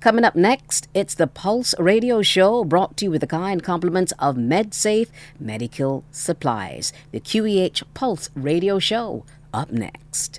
Coming up next, it's the Pulse Radio Show, brought to you with the kind compliments of MedSafe Medical Supplies. The QEH Pulse Radio Show, up next.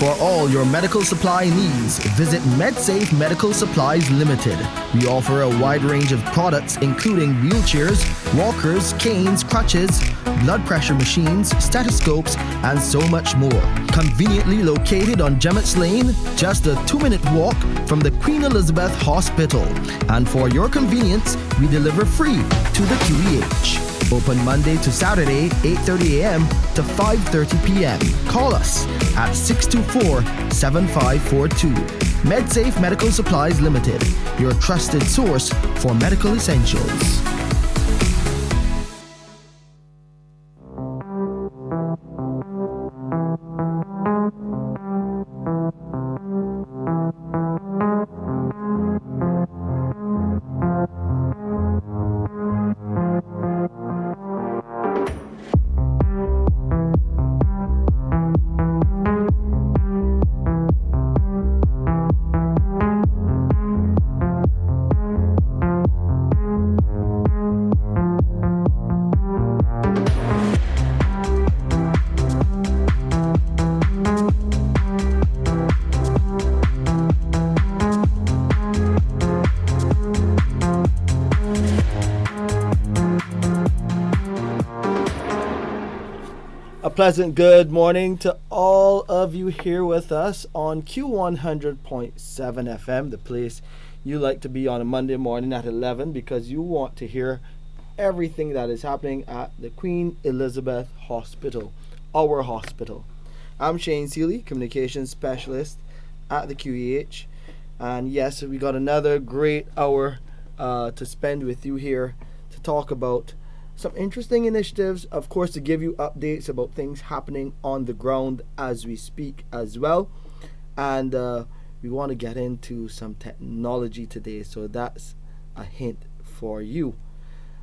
For all your medical supply needs, visit MedSafe Medical Supplies Limited. We offer a wide range of products including wheelchairs, walkers, canes, crutches, blood pressure machines, stethoscopes, and so much more. Conveniently located on Gemmett's Lane, just a 2-minute walk from the Queen Elizabeth Hospital. And for your convenience, we deliver free to the QEH. Open Monday to Saturday, 8:30 a.m. to 5:30 p.m. Call us at 624-7542. MedSafe Medical Supplies Limited, your trusted source for medical essentials. Pleasant good morning to all of you here with us on Q100.7 FM, the place you like to be on a Monday morning at 11 because you want to hear everything that is happening at the Queen Elizabeth Hospital, our hospital. I'm Shane Seeley, communications specialist at the QEH, and yes, we got another great hour to spend with you here to talk about some interesting initiatives, of course, to give you updates about things happening on the ground as we speak as well. And we want to get into some technology today, so that's a hint for you.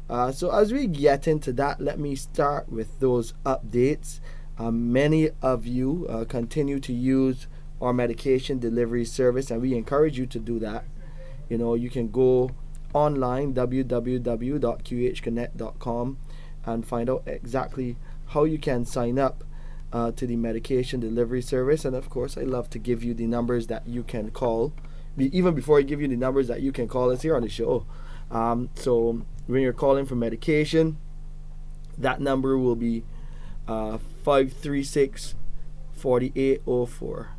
So as we get into that, let me start with those updates. Many of you continue to use our medication delivery service, and we encourage you to do that. You know, you can go online, www.qehconnect.com, and find out exactly how you can sign up to the medication delivery service. And of course, I love to give you the numbers that you can call. Even before I give you the numbers that you can call us here on the show. So when you're calling for medication, that number will be 536 4804.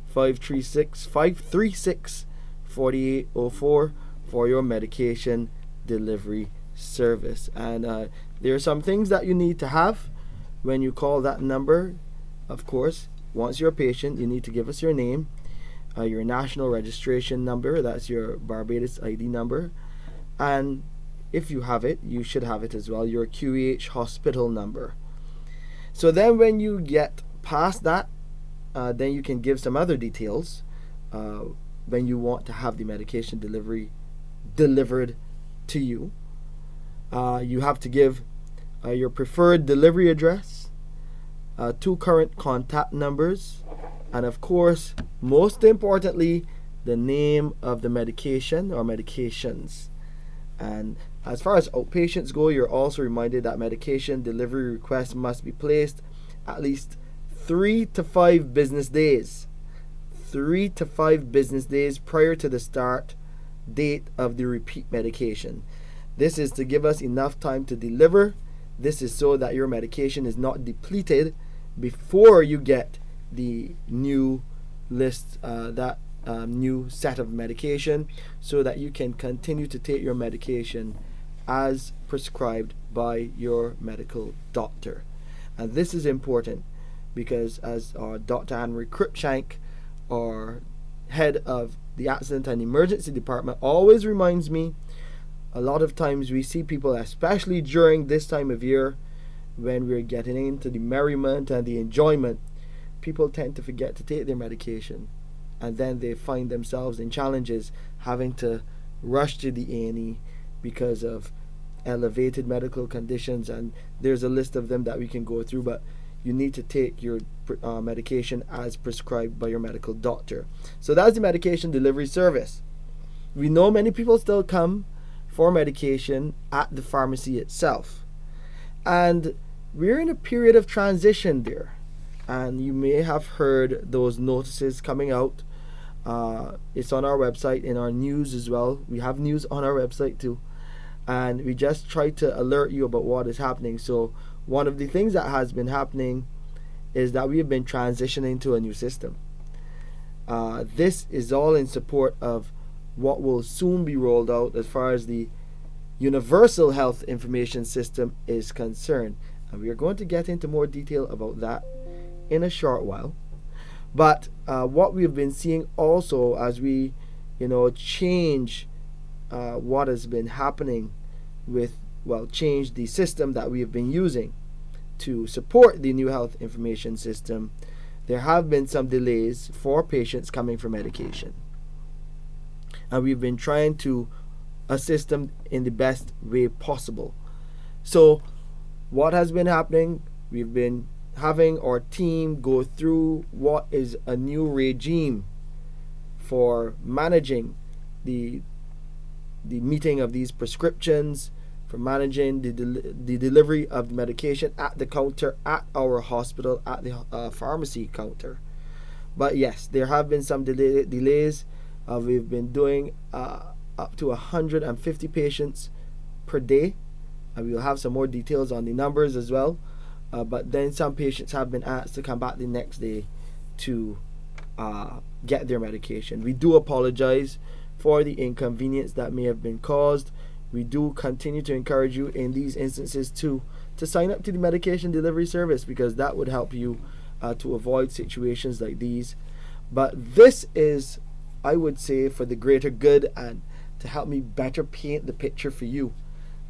536 4804 for your medication delivery service. And there are some things that you need to have when you call that number. Of course, once you're a patient, you need to give us your name, your national registration number, that's your Barbados ID number, and if you have it, you should have it as well, your QEH hospital number. So then when you get past that, then you can give some other details when you want to have the medication delivered to you. You have to give your preferred delivery address, 2 current contact numbers, and of course, most importantly, the name of the medication or medications. And as far as outpatients go, you're also reminded that medication delivery requests must be placed at least 3 to 5 business days. 3 to 5 business days prior to the start date of the repeat medication. This is to give us enough time to deliver. This is so that your medication is not depleted before you get the new list, new set of medication, so that you can continue to take your medication as prescribed by your medical doctor. And this is important because, as Dr. Henry Cripshank, our head of the accident and emergency department, always reminds me, a lot of times we see people, especially during this time of year when we're getting into the merriment and the enjoyment, people tend to forget to take their medication, and then they find themselves in challenges having to rush to the A&E because of elevated medical conditions, and there's a list of them that we can go through, but you need to take your medication as prescribed by your medical doctor. So that's the medication delivery service. we know many people still come for medication at the pharmacy itself. And we're in a period of transition there. And you may have heard those notices coming out. It's on our website, in our news as well. We have news on our website too. And we just try to alert you about what is happening. So one of the things that has been happening is that we have been transitioning to a new system. This is all in support of what will soon be rolled out as far as the Universal Health Information System is concerned. And we are going to get into more detail about that in a short while. But what we've been seeing also as we, change what has been happening change the system that we have been using to support the new health information system, there have been some delays for patients coming for medication. And we've been trying to assist them in the best way possible. So what has been happening, we've been having our team go through what is a new regime for managing the meeting of these prescriptions, for managing the delivery of the medication at the counter at our hospital, at the pharmacy counter. But yes, there have been some delays. We've been doing up to 150 patients per day, and we'll have some more details on the numbers as well. But then some patients have been asked to come back the next day to get their medication. We do apologize for the inconvenience that may have been caused. We do continue to encourage you in these instances to sign up to the medication delivery service, because that would help you to avoid situations like these. But this is, I would say, for the greater good and to help me better paint the picture for you.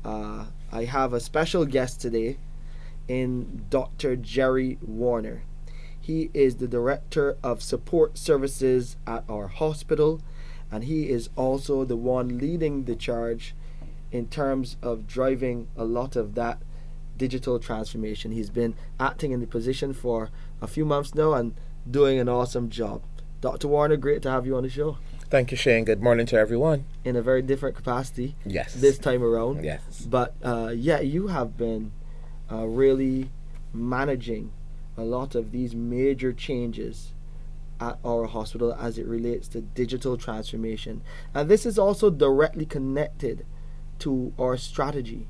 I have a special guest today in Dr. Gerry Warner. He is the Director of Support Services at our hospital, and he is also the one leading the charge in terms of driving a lot of that digital transformation. He's been acting in the position for a few months now and doing an awesome job. Dr. Warner, great to have you on the show. Thank you, Shane. Good morning to everyone. In a very different capacity. Yes. This time around. Yes. But you have been really managing a lot of these major changes at our hospital as it relates to digital transformation. And this is also directly connected to our strategy,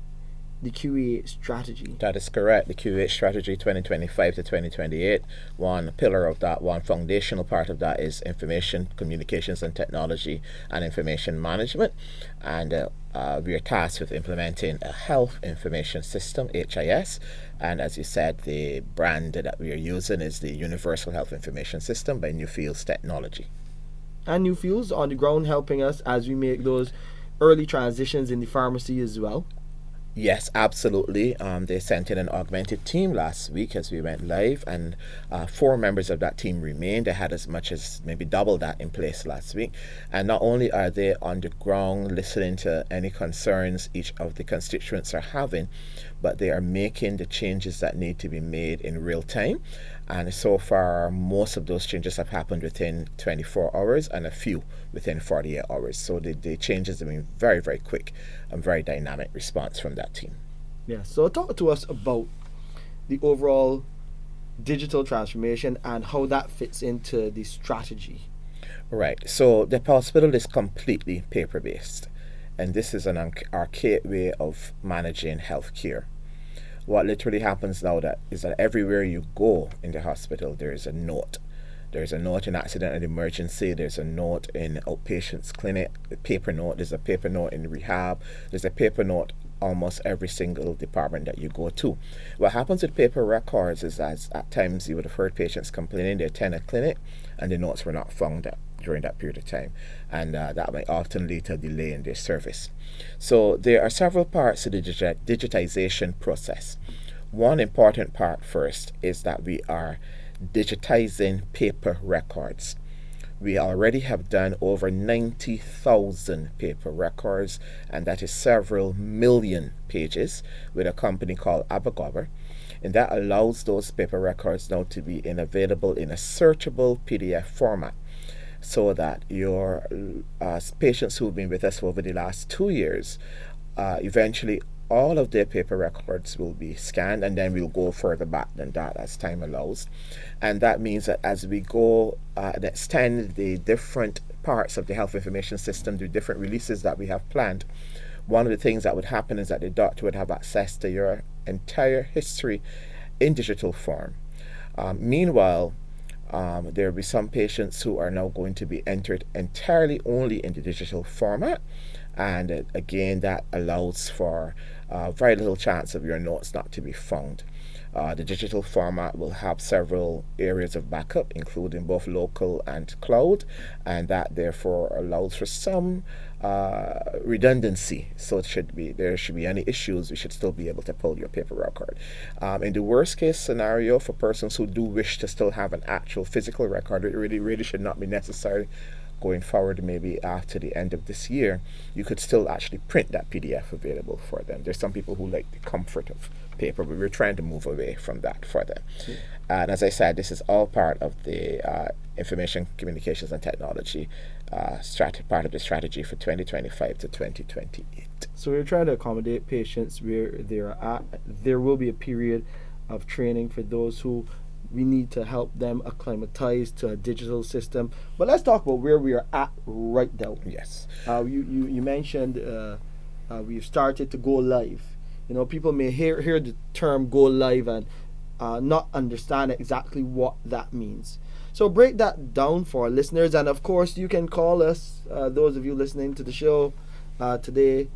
the QEH strategy. That is correct. The QEH strategy 2025 to 2028. One pillar of that, one foundational part of that is information, communications and technology and information management. And we are tasked with implementing a health information system, HIS. And as you said, the brand that we are using is the Universal Health Information System by Newfields Technology. And Newfields on the ground helping us as we make those early transitions in the pharmacy as well. Yes, absolutely. They sent in an augmented team last week as we went live, and 4 members of that team remained. They had as much as maybe double that in place last week. And not only are they on the ground listening to any concerns each of the constituents are having, but they are making the changes that need to be made in real time. And so far, most of those changes have happened within 24 hours and a few within 48 hours. So the changes have been very, very quick and very dynamic response from that team. Yeah, so talk to us about the overall digital transformation and how that fits into the strategy. Right, so the hospital is completely paper-based, and this is an archaic way of managing healthcare. What literally happens now is that everywhere you go in the hospital, there is a note. There's a note in accident and emergency. There's a note in outpatients clinic, a paper note. There's a paper note in rehab. There's a paper note almost every single department that you go to. What happens with paper records is that at times you would have heard patients complaining they attend a clinic and the notes were not found during that period of time. And that might often lead to a delay in their service. So there are several parts to the digitization process. One important part first is that we are digitizing paper records. We already have done over 90,000 paper records, and that is several million pages with a company called Abagober. And that allows those paper records now to be available in a searchable PDF format. so that your patients who've been with us over the last 2 years, eventually all of their paper records will be scanned, and then we'll go further back than that as time allows. And that means that as we go and extend the different parts of the health information system, the different releases that we have planned, one of the things that would happen is that the doctor would have access to your entire history in digital form. Meanwhile, there will be some patients who are now going to be entered entirely only in the digital format, and again that allows for very little chance of your notes not to be found. The digital format will have several areas of backup, including both local and cloud, and that therefore allows for some redundancy. So there should be any issues, we should still be able to pull your paper record. In the worst case scenario, for persons who do wish to still have an actual physical record, it really should not be necessary going forward. Maybe after the end of this year, you could still actually print that PDF available for them. There's some people who like the comfort of paper, but we're trying to move away from that for them. And as I said, this is all part of the information communications and technology part of the strategy for 2025 to 2028. So we're trying to accommodate patients where they're at. There will be a period of training for those who we need to help them acclimatize to a digital system. But let's talk about where we are at right now. Yes. You mentioned we've started to go live. People may hear the term go live and not understand exactly what that means. So break that down for our listeners, and of course you can call us, those of you listening to the show today.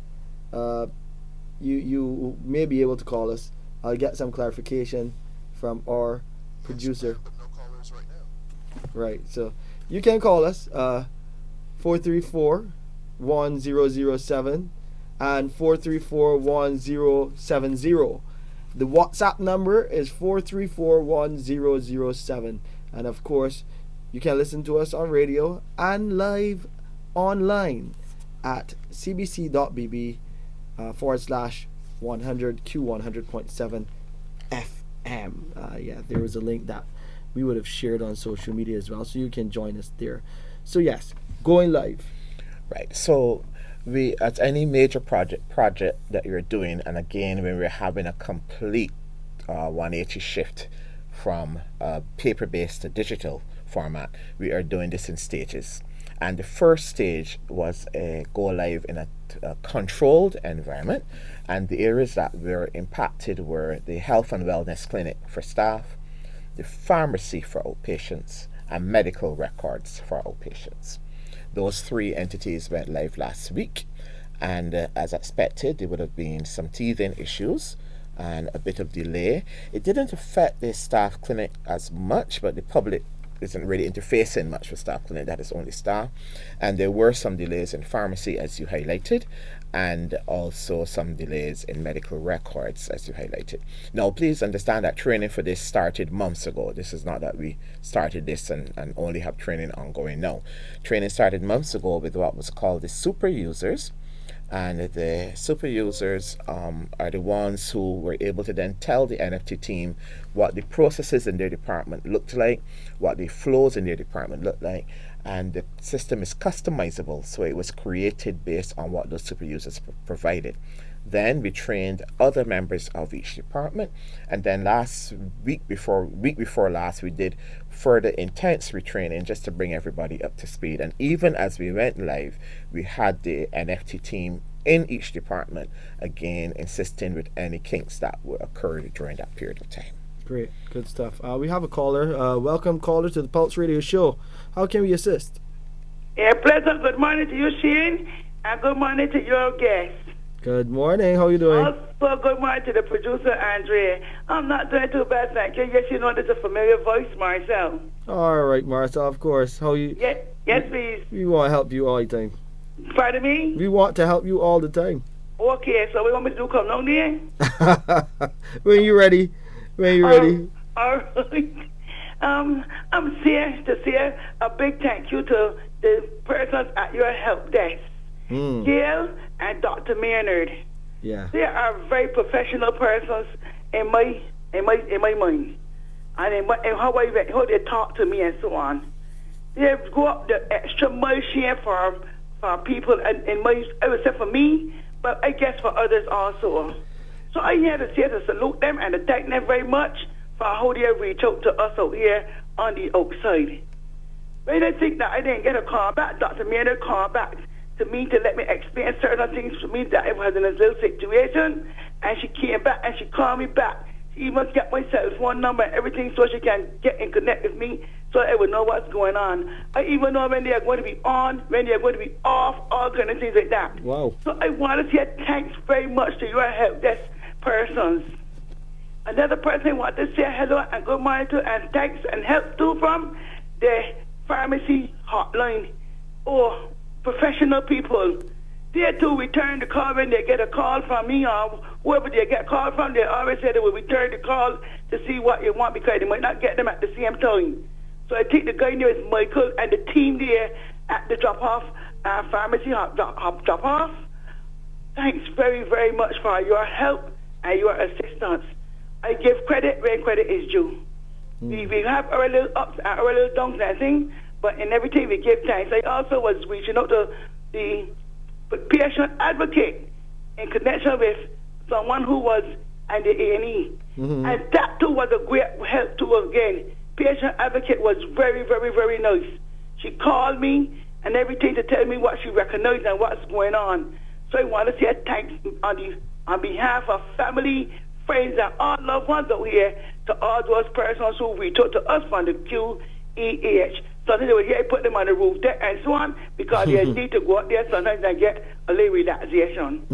You may be able to call us. I'll get some clarification from our producer. No callers right now. Right, so you can call us 434-1007 and 434-1070. The WhatsApp number is 434-1007. And of course, you can listen to us on radio and live online at cbc.bb /100 Q100.7 FM. There was a link that we would have shared on social media as well, so you can join us there. So yes, going live. Right. So we, at any major project that you're doing, and again when we're having a complete 180 shift from paper-based to digital format, we are doing this in stages. And the first stage was a go live in a controlled environment, and the areas that were impacted were the health and wellness clinic for staff, the pharmacy for outpatients, and medical records for outpatients. Those three entities went live last week, and as expected, there would have been some teething issues and a bit of delay. It didn't affect the staff clinic as much, but the public isn't really interfacing much with staff clinic, that is only staff. And there were some delays in pharmacy, as you highlighted, and also some delays in medical records, as you highlighted. Now, please understand that training for this started months ago. This is not that we started this and only have training ongoing. No, training started months ago with what was called the super users. And the super users are the ones who were able to then tell the NFT team what the processes in their department looked like, what the flows in their department looked like, and the system is customizable, so it was created based on what those super users provided. Then we trained other members of each department, and then week before last, we did further intense retraining just to bring everybody up to speed. And even as we went live, we had the NFT team in each department again assisting with any kinks that would occur during that period of time. Great, good stuff. We have a caller. Welcome, caller, to the Pulse Radio Show. How can we assist? Yeah, pleasant good morning to you, Shane, and good morning to your guest. Good morning. How are you doing? Also, good morning to the producer, Andrea. I'm not doing too bad, thank you. Yes, you know there's a familiar voice, Marcel. All right, Marcel, of course. How you? Yes, please. We want to help you all the time. Pardon me? We want to help you all the time. Okay, so we want me to do come down there? When you ready. When you ready. All right. I'm here to say a big thank you to the persons at your help desk. Gail and Dr. Maynard. Yeah. They are very professional persons in my mind, and in how they talk to me and so on. they go up the extra mile share for people, and I would say for me, but I guess for others also. So I here to say to salute them and to thank them very much for how they reach out to us out here on the outside. When I think that I didn't get a call back, Dr. Maynard called back to me to let me explain certain things to me that I was in a little situation, and she came back and she called me back. She even got my cell phone number and everything so she can get in connect with me so I would know what's going on. I even know when they are going to be on, when they are going to be off, all kind of things like that. Wow. So I want to say thanks very much to your help desk persons. Another person I want to say hello and good morning to and thanks and help too from the pharmacy hotline or professional people. They too return the call when they get a call from me or whoever they get a call from. They always say they will return the call to see what you want because they might not get them at the same time. So I think the guy there is Michael and the team there at the drop-off pharmacy drop-off. Thanks very, very much for your help and your assistance. I give credit where credit is due. We have our little ups and our little downs and things, but in everything we give thanks. I also was reaching out to the patient advocate in connection with someone who was in the A&E. And that too was a great help too again. Patient advocate was very, very, very nice. She called me and everything to tell me what she recognized and what's going on. So I want to say thanks on behalf of family, friends, and all loved ones out here to all those persons who reach out to us from the QEH. Sometimes they will hear put them on the roof deck and so on because they need to go out there sometimes and get a little relaxation.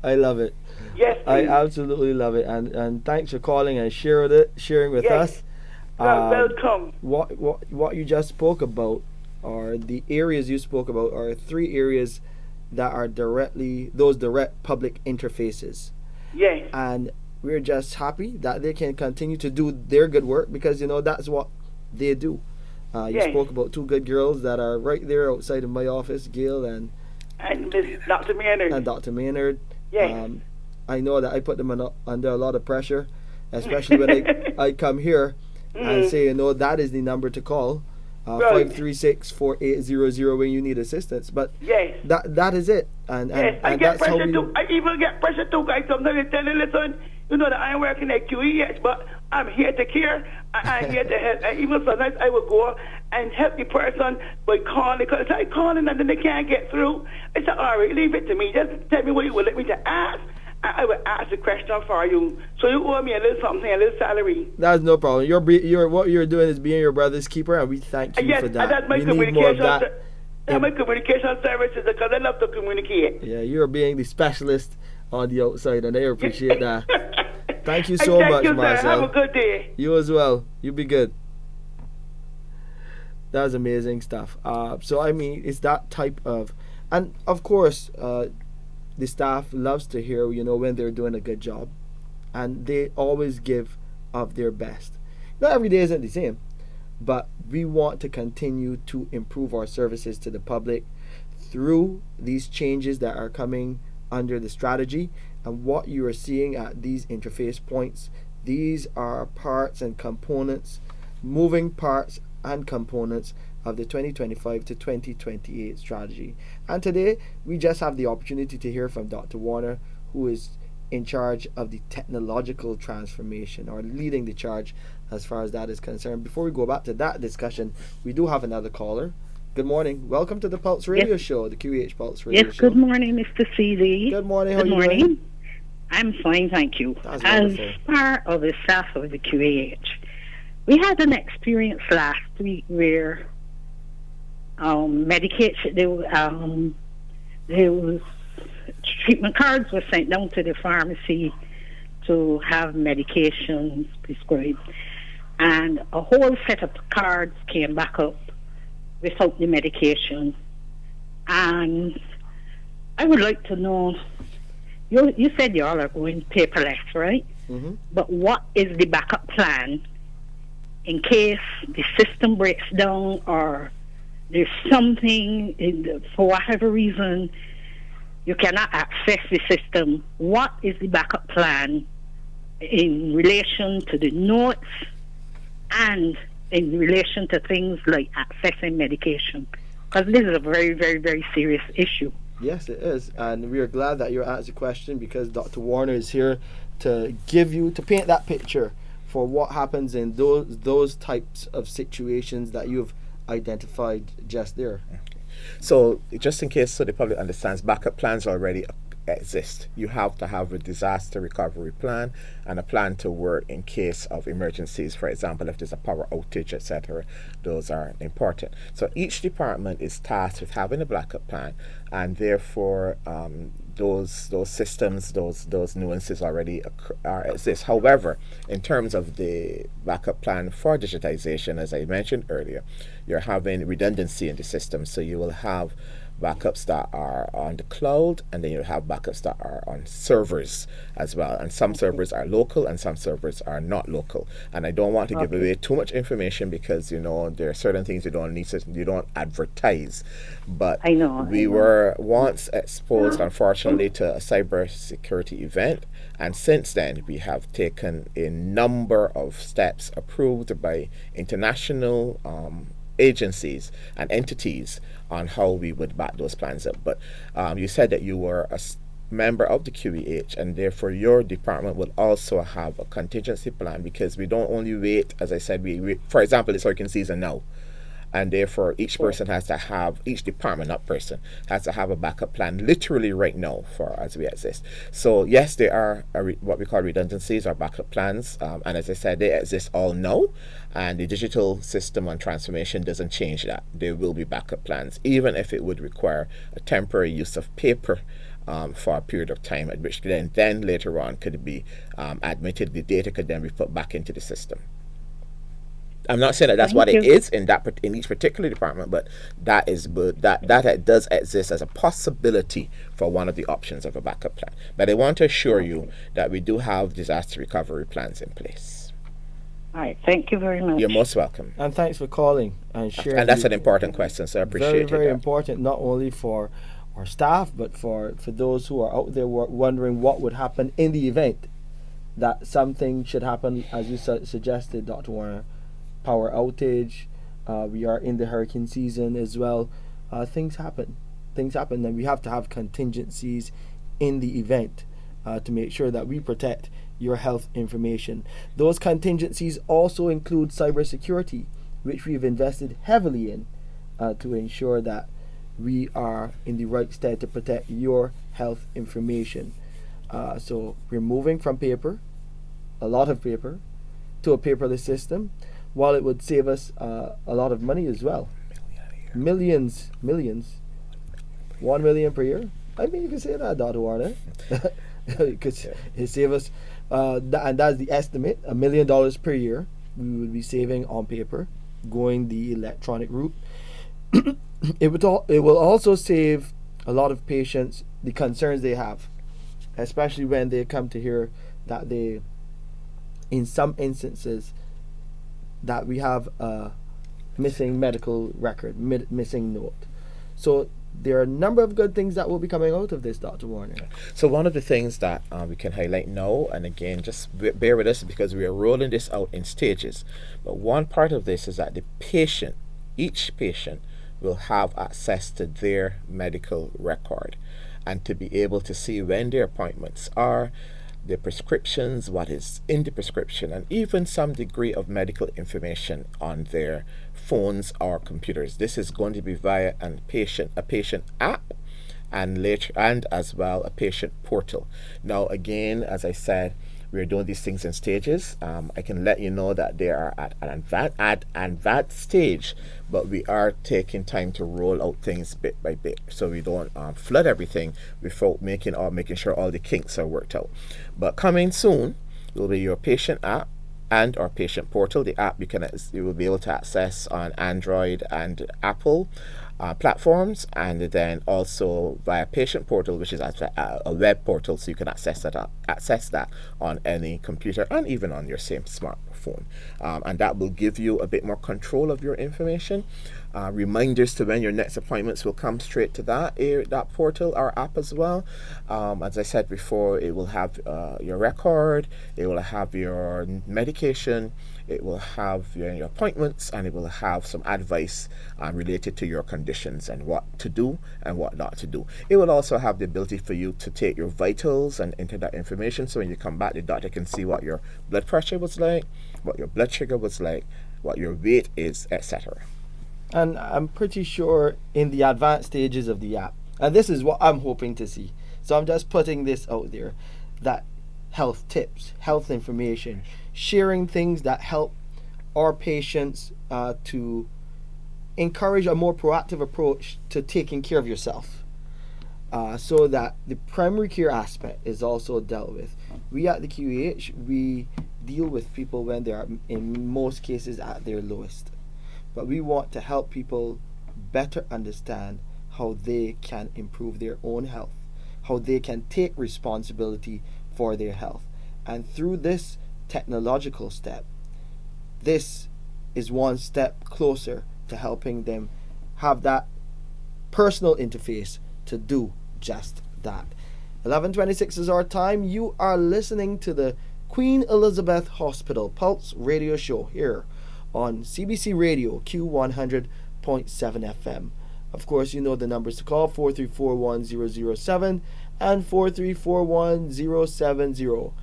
I love it. Yes, please. I absolutely love it, and thanks for calling and sharing with us. Welcome. What you just spoke about, or the areas you spoke about, are 3 areas that are direct public interfaces. Yes. And we're just happy that they can continue to do their good work because that's what they do. You spoke about 2 good girls that are right there outside of my office, Gail and Miss Dr. Maynard. And Dr. Maynard. Yes. I know that I put them under a lot of pressure, especially when I come here and say, that is the number to call, 536-4800 when you need assistance. But that is it. And I get that's how pressure too. I even get pressure too, guys. Sometimes they tell me, listen, that I'm working at QEH, but I'm here to care. I'm here to help. And even sometimes I will go and help the person by calling, because I calling and then they can't get through. I said, all right, leave it to me. Just tell me what you would let me to ask. I will ask the question for you. So you owe me a little something, a little salary. That's no problem. What you're doing is being your brother's keeper, and we thank you for that. That's my communication. That's my communication services because I love to communicate. Yeah, you're being the specialist on the outside, and I appreciate that. Thank you so much, Marcel. Have a good day. You as well. You be good. That's amazing stuff. So I mean, it's that type of, and of course, the staff loves to hear, when they're doing a good job, and they always give of their best. Not every day isn't the same, but we want to continue to improve our services to the public through these changes that are coming under the strategy. And what you are seeing at these interface points, these are parts and components, moving parts and components of the 2025 to 2028 strategy. And today we just have the opportunity to hear from Dr. Warner, who is in charge of the technological transformation, or leading the charge as far as that is concerned. Before we go back to that discussion, we do have another caller. Good morning. Welcome to the Pulse Radio Show, the QEH Pulse Radio Show. Yes, good morning, Mr. CD. Good morning. How are you doing? I'm fine, thank you. That's as wonderful. part of the staff of the QEH, we had an experience last week where medication, there was treatment cards were sent down to the pharmacy to have medications prescribed, and a whole set of cards came back up without the medication. And I would like to know, you said you all are going paperless, right? Mm-hmm. But what is the backup plan in case the system breaks down or there's something, for whatever reason, you cannot access the system? What is the backup plan in relation to the notes and in relation to things like accessing medication, because this is a very, very, very serious issue. Yes, it is, and we are glad that you asked the question, because Dr. Warner is here to paint that picture for what happens in those types of situations that you've identified just there. So, just in case so the public understands, backup plans already exist. You have to have a disaster recovery plan and a plan to work in case of emergencies. For example, if there's a power outage, etc., those are important. So each department is tasked with having a backup plan, and therefore those systems, those nuances already exist. However, in terms of the backup plan for digitization, as I mentioned earlier, you're having redundancy in the system. So you will have backups that are on the cloud, and then you have backups that are on servers as well. And some servers are local and some servers are not local. And I don't want to give away too much information, because there are certain things you don't advertise. But I know. Were once exposed, unfortunately, to a cybersecurity event, and since then we have taken a number of steps approved by international agencies and entities on how we would back those plans up. But you said that you were a member of the QEH, and therefore your department will also have a contingency plan, because we don't only wait, as I said, we for example, it's hurricane season now, and therefore each department, not person, has to have a backup plan literally right now for as we exist. So yes, there are what we call redundancies or backup plans, and as I said, they exist all now, and the digital system and transformation doesn't change that. There will be backup plans, even if it would require a temporary use of paper for a period of time, at which then later on could be admitted. The data could then be put back into the system. I'm not saying that that's what it is in each particular department, but that does exist as a possibility for one of the options of a backup plan. But I want to assure you that we do have disaster recovery plans in place. All right, thank you very much. You're most welcome. And thanks for calling and sharing. And that's an important question, so I appreciate it. Very, very important, not only for our staff, but for those who are out there wondering what would happen in the event that something should happen, as you suggested, Dr. Warner. Power outage, we are in the hurricane season as well. Things happen, and we have to have contingencies in the event to make sure that we protect your health information. Those contingencies also include cybersecurity, which we've invested heavily in to ensure that we are in the right stead to protect your health information. So we're moving from paper, a lot of paper, to a paperless system. While it would save us a lot of money as well, millions, 1 million per year. I mean, you can say that, Dr. Warner, because it save us, and that's the estimate, $1 million per year we would be saving on paper, going the electronic route. It will also save a lot of patients the concerns they have, especially when they come to hear that in some instances, that we have a missing medical record, missing note. So there are a number of good things that will be coming out of this, Dr. Warner. So one of the things that we can highlight now, and again, just bear with us because we are rolling this out in stages, but one part of this is that each patient will have access to their medical record, and to be able to see when their appointments are, the prescriptions, what is in the prescription, and even some degree of medical information on their phones or computers. This is going to be via a patient app, and as well a patient portal. Now again, as I said, we're doing these things in stages. I can let you know that they are at an advanced stage, but we are taking time to roll out things bit by bit, so we don't flood everything without making sure all the kinks are worked out. But coming soon will be your patient app and our patient portal. The app you will be able to access on Android and Apple platforms, and then also via patient portal, which is a web portal, so you can access that on any computer and even on your same smartphone, and that will give you a bit more control of your information. reminders to when your next appointments will come straight to that portal or app as well. As I said before, it will have your record, it will have your medication, it will have your appointments, and it will have some advice related to your conditions and what to do and what not to do. It will also have the ability for you to take your vitals and enter that information, so when you come back, the doctor can see what your blood pressure was like, what your blood sugar was like, what your weight is, etc. And I'm pretty sure in the advanced stages of the app, and this is what I'm hoping to see, so I'm just putting this out there, that health tips, health information, sharing things that help our patients to encourage a more proactive approach to taking care of yourself, so that the primary care aspect is also dealt with. We at the QEH, we deal with people when they are in most cases at their lowest, but we want to help people better understand how they can improve their own health, how they can take responsibility for their health. And through this technological step, this is one step closer to helping them have that personal interface to do just that. 11:26 is our time. You are listening to the Queen Elizabeth Hospital Pulse Radio Show here on CBC Radio Q100.7 FM. Of course, you know the numbers to call, 4341007 and 4341070.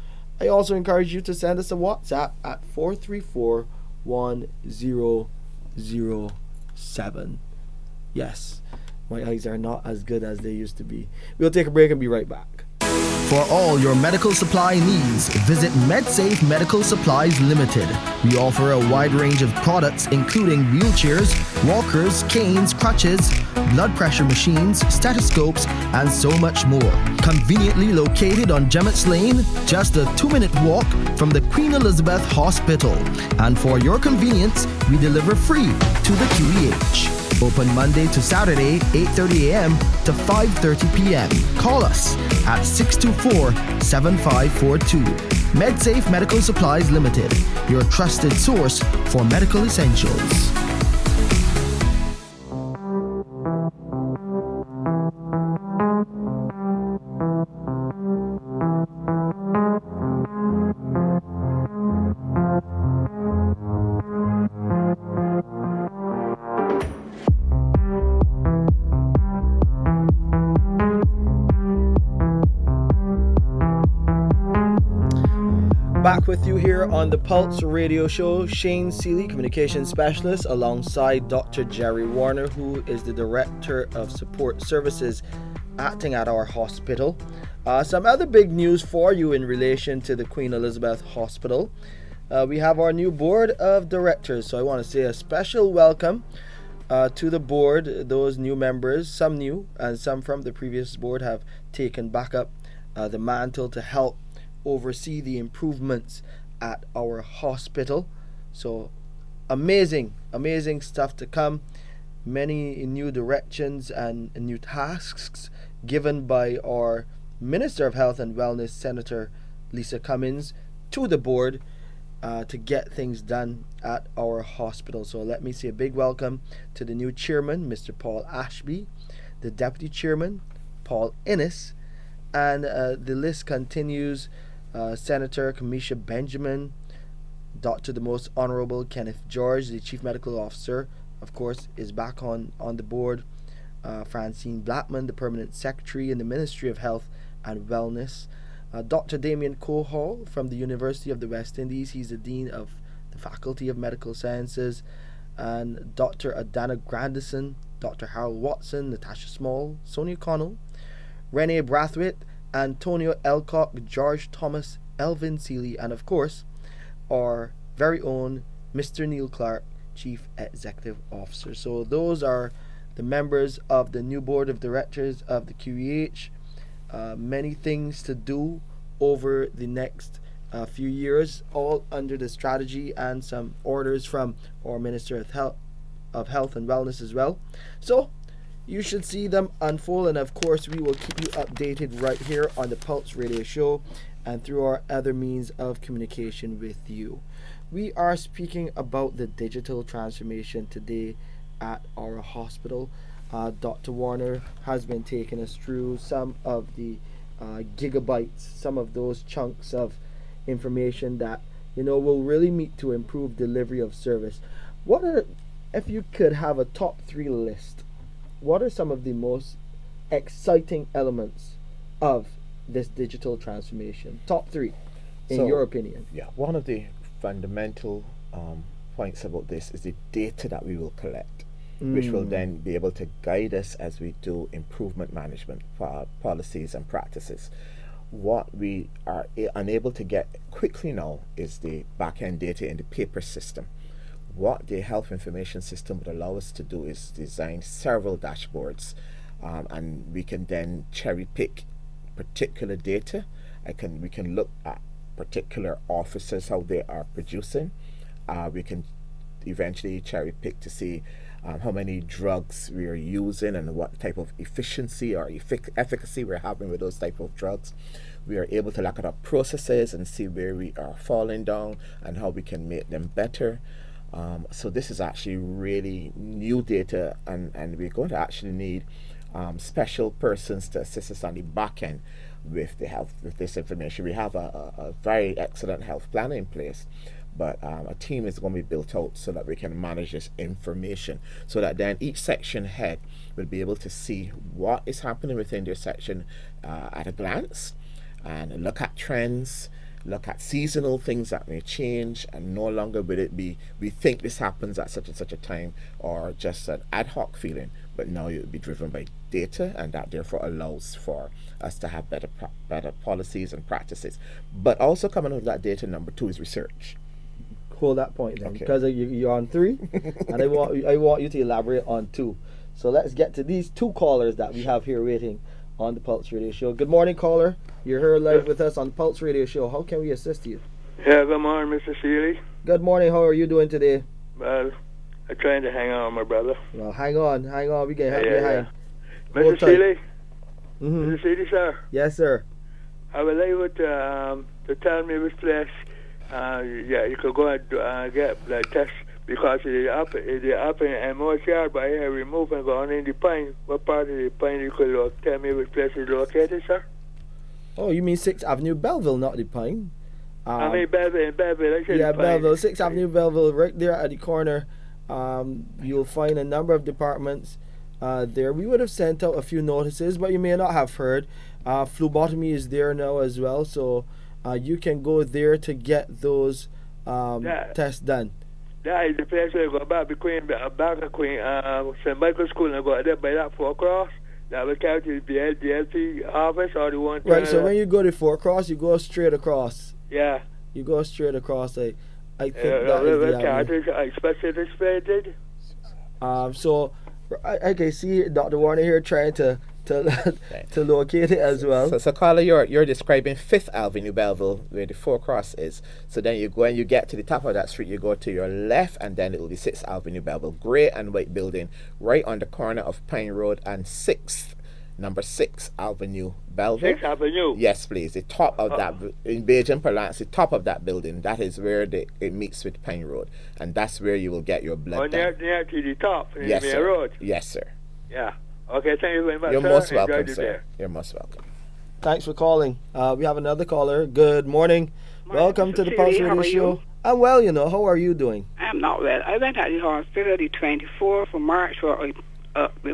I also encourage you to send us a WhatsApp at 4341007. Yes, my eyes are not as good as they used to be. We'll take a break and be right back. For all your medical supply needs, visit MedSafe Medical Supplies Limited. We offer a wide range of products including wheelchairs, walkers, canes, crutches, blood pressure machines, stethoscopes, and so much more. Conveniently located on Gemmett's Lane, just a 2-minute walk from the Queen Elizabeth Hospital. And for your convenience, we deliver free to the QEH. Open Monday to Saturday, 8:30 a.m. to 5:30 p.m. Call us at 624-7542. MedSafe Medical Supplies Limited, your trusted source for medical essentials. Back with you here on the Pulse Radio Show. Shane Seeley, Communications Specialist, alongside Dr. Gerry Warner, who is the Director of Support Services acting at our hospital. Some other big news for you in relation to the Queen Elizabeth Hospital. We have our new board of directors, so I want to say a special welcome to the board. Those new members, some new and some from the previous board, have taken back up the mantle to help oversee the improvements at our hospital. So amazing stuff to come. Many new directions and new tasks given by our Minister of Health and Wellness, Senator Lisa Cummins, to the board to get things done at our hospital. So let me say a big welcome to the new chairman, Mr. Paul Ashby, the deputy chairman, Paul Innes, and the list continues. Senator Kamisha Benjamin, Dr. the Most Honorable Kenneth George, the Chief Medical Officer, of course, is back on the board. Francine Blackman, the Permanent Secretary in the Ministry of Health and Wellness. Dr. Damien Cohall from the University of the West Indies, he's the Dean of the Faculty of Medical Sciences. And Dr. Adana Grandison, Dr. Harold Watson, Natasha Small, Sonia Connell, Renee Brathwaite, Antonio Elcock, George Thomas, Elvin Seeley, and of course our very own Mr. Neil Clark, Chief Executive Officer. So those are the members of the new board of directors of the QEH. Many things to do over the next few years, all under the strategy and some orders from our Minister of Health and Wellness as well. So you should see them unfold, and of course we will keep you updated right here on the Pulse Radio Show and through our other means of communication with you. We are speaking about the digital transformation today at our hospital. Dr. Warner has been taking us through some of the gigabytes, some of those chunks of information that will really meet to improve delivery of service. What are, if you could have a top 3 list, what are some of the most exciting elements of this digital transformation? Top 3, in your opinion. Yeah, one of the fundamental points about this is the data that we will collect, which will then be able to guide us as we do improvement management policies and practices. What we are unable to get quickly now is the back-end data in the paper system. What the health information system would allow us to do is design several dashboards, and we can then cherry pick particular data. We can look at particular officers, how they are producing. We can eventually cherry pick to see how many drugs we are using and what type of efficiency or efficacy we're having with those type of drugs. We are able to look at our processes and see where we are falling down and how we can make them better. So this is actually really new data, and we're going to actually need special persons to assist us on the back end with this information. We have a very excellent health plan in place, but a team is going to be built out so that we can manage this information, so that then each section head will be able to see what is happening within their section at a glance, and look at trends, look at seasonal things that may change, and no longer will it be we think this happens at such and such a time or just an ad hoc feeling, but now it will be driven by data, and that therefore allows for us to have better policies and practices. But also coming out of that data, number 2 is research. Hold that point then, Okay. because you're on 3, and I want you to elaborate on 2. So let's get to these 2 callers that we have here waiting on the Pulse Radio Show. Good morning, caller. You're here live with us on the Pulse Radio Show. How can we assist you? Yeah, good morning, Mr. Seeley. Good morning. How are you doing today? Well, I'm trying to hang on, my brother. Well, hang on. We can help you hang. Mr. Hold tight. Seeley? Mm-hmm. Mr. Seeley, sir? Yes, sir. I would like you to tell me which place you could go and get blood tests, because it's up in MOCR, but I have removed and gone in the Pine. What part of the Pine you could tell me which place is located, sir? Oh, you mean 6th Avenue, Belleville, not the Pine. I mean Belleville. I said Yeah, Pine. Belleville, 6th Avenue, Belleville, right there at the corner. You'll find a number of departments there. We would have sent out a few notices, but you may not have heard. Phlebotomy is there now as well, so you can go there to get those tests done. That is the place where I go back between St. Michael's School, and I go there by that 4 Cross. That will carry to the DLP office, or the one. Right, so when you go to 4 Cross, you go straight across. Yeah. You go straight across. I think that is the avenue. Specified. So I can see Dr. Warner here trying to locate it as well. So caller, you're describing 5th Avenue, Belleville, where the 4 Cross is. So then you go and you get to the top of that street, you go to your left, and then it will be 6th Avenue, Belleville. Grey and white building right on the corner of Pine Road and 6th, number 6 Avenue, Belleville. 6th Avenue? Yes, please. The top of that, in Bajan parlance, the top of that building, that is where it meets with Pine Road. And that's where you will get your blood done. Near to the top, in Yes, the main sir. road? Yes, sir. Yeah. Okay, thank you very much, You're sir. most Enjoyed welcome, it sir. there. You're most welcome. Thanks for calling. We have another caller. Good morning. Welcome to the Mr. Pulse Seeley. How Radio are Show. you? I'm well, How are you doing? I'm not well. I went at the hospital the 24th of March with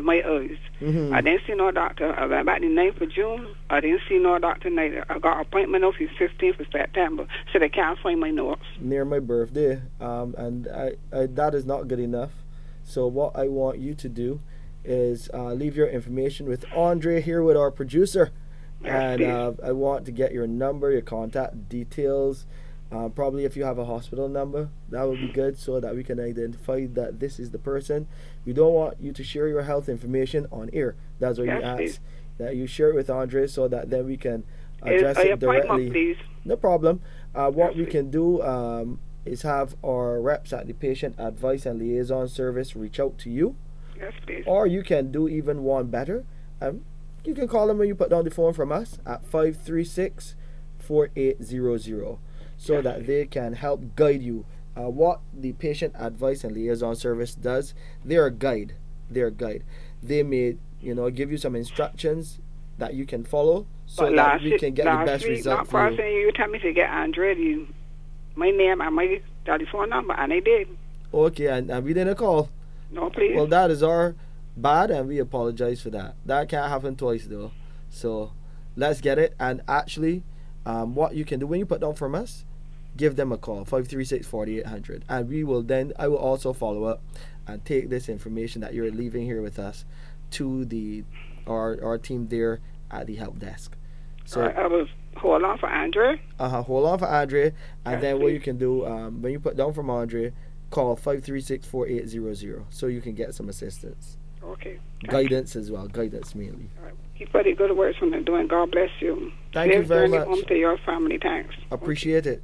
my eyes. Mm-hmm. I didn't see no doctor. I went back the 9th of June. I didn't see no doctor neither. I got an appointment on the 15th of September. So they can't find my notes. Near my birthday. And I that is not good enough. So what I want you to do is leave your information with Andre here, with our producer. Yes, And I want to get your number, your contact details. Probably if you have a hospital number, that would be good, so that we can identify that this is the person. We don't want you to share your health information on air. That's what Yes, we ask. please. That you share it with Andre, so that then we can address An it appointment, directly. please. No problem. What Yes, we please. can do is have our reps at the Patient Advice and Liaison Service reach out to you. Yes, please. Or you can do even one better. You can call them when you put down the phone from us at 536-4800, so that they can help guide you what the patient advice and liaison service does, they're a guide. They're a guide. They may, give you some instructions that you can follow so that we can get the best result not for you. person, you tell me to get Andre my name and my telephone number, and I did. Okay, and we didn't call. No, please. Well, that is our bad, and we apologize for that. That can't happen twice, though. So let's get it. And actually, what you can do when you put down from us, give them a call, 536-4800. And I will also follow up and take this information that you're leaving here with us to our team there at the help desk. So I was hold on for Andre. Hold on for Andre, and then what please. you can do when you put down from Andre, call 536-4800 so you can get some assistance. Okay. Guidance as well, guidance mainly. All right. Keep up the good work from doing. God bless you. Thank you very much. Home to your family. Thanks. Appreciate it,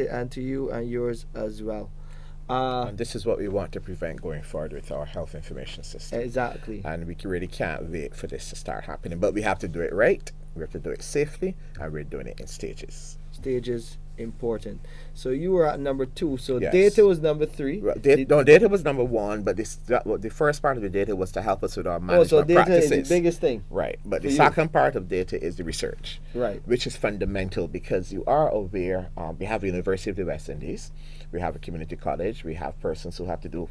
and to you and yours as well. And this is what we want to prevent going forward with our health information system. Exactly. And we really can't wait for this to start happening. But we have to do it right, we have to do it safely, and we're doing it in stages. Stages important. So you were at number 2. So Yes. data was number 3. Data was number 1, but the first part of the data was to help us with our management so data practices. is the biggest thing. Right, but the for you. second part of data is the research. Right. Which is fundamental because you are aware, we have the University of the West Indies, we have a community college, we have persons who have to do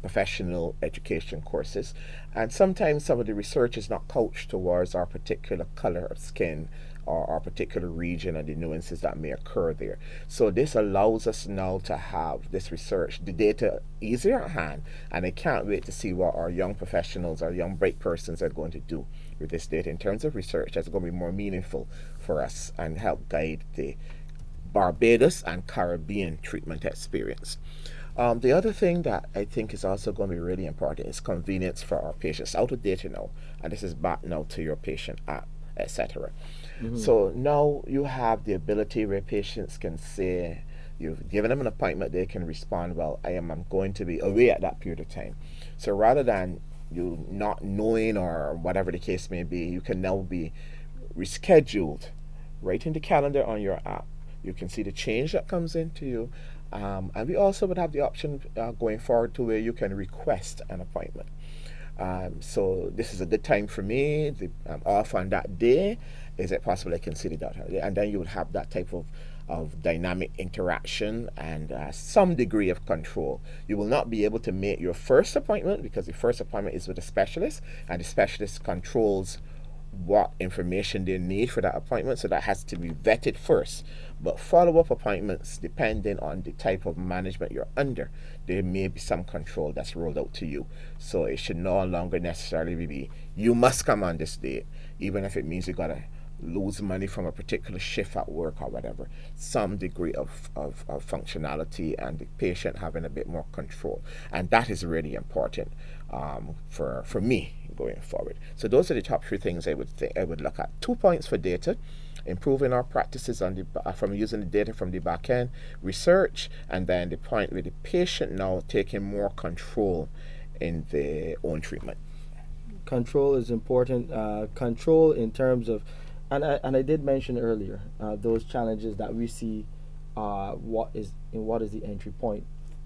professional education courses, and sometimes some of the research is not couched towards our particular color of skin or our particular region and the nuances that may occur there. So this allows us now to have this research, the data easier at hand, and I can't wait to see what our young professionals, our young bright persons are going to do with this data in terms of research that's going to be more meaningful for us and help guide the Barbados and Caribbean treatment experience. The other thing that I think is also going to be really important is convenience for our patients. Out of data now, and this is back now to your patient app, etc. So now you have the ability where patients can say, you've given them an appointment, they can respond, well, I'm going to be away at that period of time. So rather than you not knowing or whatever the case may be, you can now be rescheduled right in the calendar on your app. You can see the change that comes into you. And we also would have the option going forward to where you can request an appointment. So this is a good time for me. I'm off on that day. Is it possible I can see the doctor? And then you would have that type of dynamic interaction and some degree of control. You will not be able to make your first appointment because the first appointment is with a specialist, and the specialist controls what information they need for that appointment, so that has to be vetted first. But follow-up appointments, depending on the type of management you're under, there may be some control that's rolled out to you. So it should no longer necessarily be, you must come on this date, even if it means you gotta lose money from a particular shift at work or whatever. Some degree of functionality and the patient having a bit more control, and that is really important for me going forward. So those are the top 3 things I would look at. 2 points for data: improving our practices on from using the data from the back end, research, and then the point with the patient now taking more control in their own treatment. Control is important. Control in terms of, and I did mention earlier those challenges that we see. What is the entry point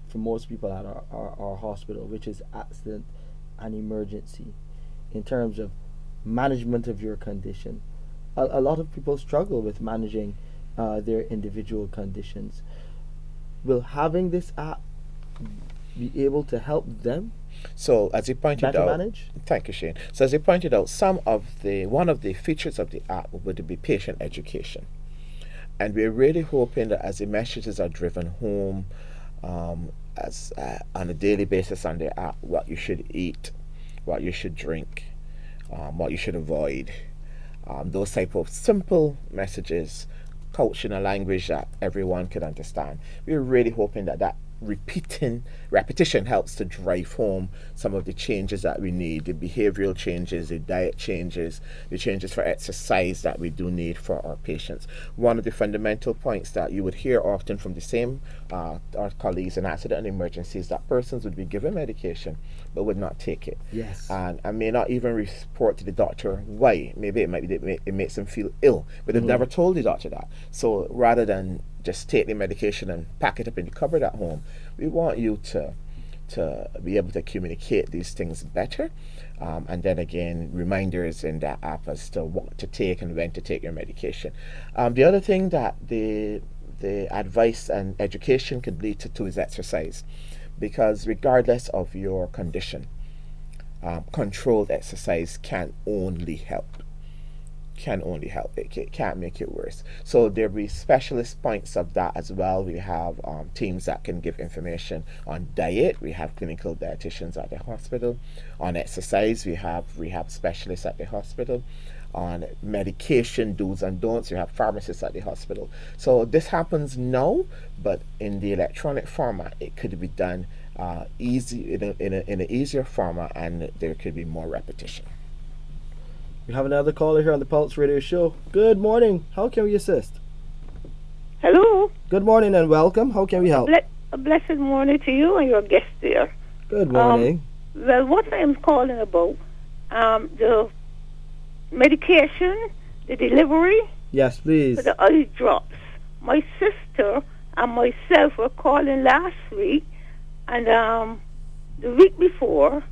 for most people at our hospital, which is accident and emergency. In terms of management of your condition, a lot of people struggle with managing their individual conditions. Will having this app be able to help them? So as you pointed better out, manage? Thank you, Shane. So as you pointed out, one of the features of the app would be patient education, and we're really hoping that as the messages are driven home, as on a daily basis on the app, what you should eat, what you should drink, what you should avoid, those type of simple messages couched in a language that everyone could understand. We're really hoping that repetition helps to drive home some of the changes that we need, the behavioral changes, the diet changes, the changes for exercise that we do need for our patients. One of the fundamental points that you would hear often from the same our colleagues in accident and emergency is that persons would be given medication but would not take it. Yes. And may not even report to the doctor why. Maybe it makes them feel ill, but they've never told the doctor that. So rather than just take the medication and pack it up in the cupboard at home. We want you to be able to communicate these things better, and then again, reminders in that app as to what to take and when to take your medication. The other thing that the advice and education could lead to is exercise, because regardless of your condition, controlled exercise can only help. It can't make it worse. So there'll be specialist points of that as well. We have teams that can give information on diet. We have clinical dietitians at the hospital. On exercise, we have rehab specialists at the hospital. On medication do's and don'ts, we have pharmacists at the hospital. So this happens now, but in the electronic format, it could be done easy in an easier format, and there could be more repetition. We have another caller here on the Pulse Radio Show. Good morning. How can we assist? Hello. Good morning and welcome. How can we help? A blessed morning to you and your guest there. Good morning. Well, what I am calling about, the medication, the delivery. Yes, please. For the eye drops. My sister and myself were calling last week and the week before.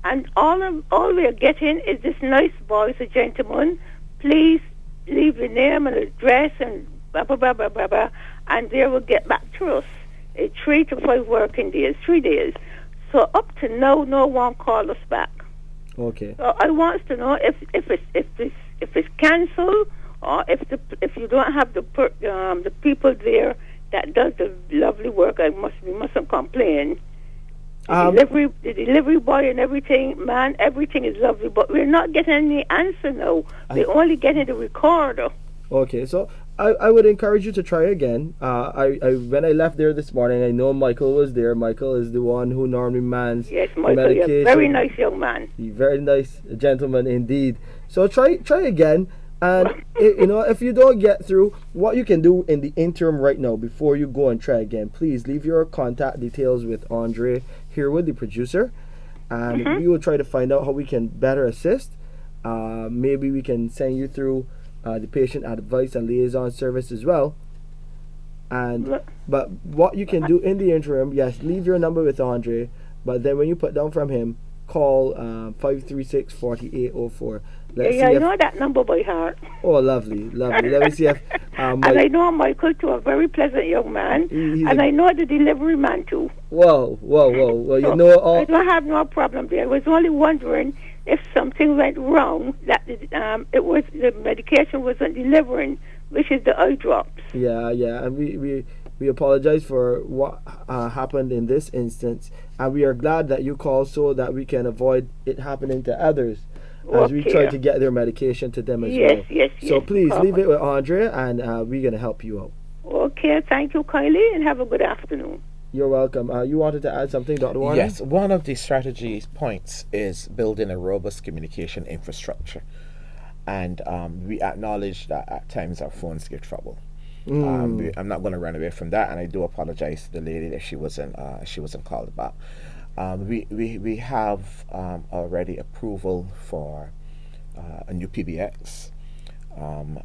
And all we're getting is this nice voice, a gentleman, please leave your name and address and blah, blah, blah, blah, blah, blah, and they will get back to us in 3 to 5 working days, 3 days. So up to now, no one called us back. Okay. So I want to know if it's cancelled, or if you don't have the people there that does the lovely work. We mustn't complain. The delivery boy and everything, man, everything is lovely, but we're not getting any answer now. We're only getting the recorder. Okay, so I would encourage you to try again. When I left there this morning, I know Michael was there. Michael is the one who normally mans Michael, medication. You're a very nice young man. Very nice gentleman indeed. So try again. And if you don't get through, what you can do in the interim right now, before you go and try again, please leave your contact details with Andre here with the producer, and we will try to find out how we can better assist. Maybe we can send you through the patient advice and liaison service as well. But what you can do in the interim, yes, leave your number with Andre, but then when you put down from him, call 536-4804. I know that number by heart. Oh, lovely. Let me see if... and I know Michael too, a very pleasant young man. And I know the delivery man too. Whoa. Well, so I don't have no problem there. I was only wondering if something went wrong, that the medication wasn't delivering, which is the eye drops. Yeah, and we apologize for what happened in this instance, and we are glad that you called so that we can avoid it happening to others as we try to get their medication to them as well. Yes. So please leave it with Andrea, and we're going to help you out. Okay, thank you, Kylie, and have a good afternoon. You're welcome. You wanted to add something, Dr. Warner? Yes, one of the strategy points is building a robust communication infrastructure. And we acknowledge that at times our phones give trouble. I'm not going to run away from that, and I do apologize to the lady that she wasn't called back. We have already approval for a new PBX, and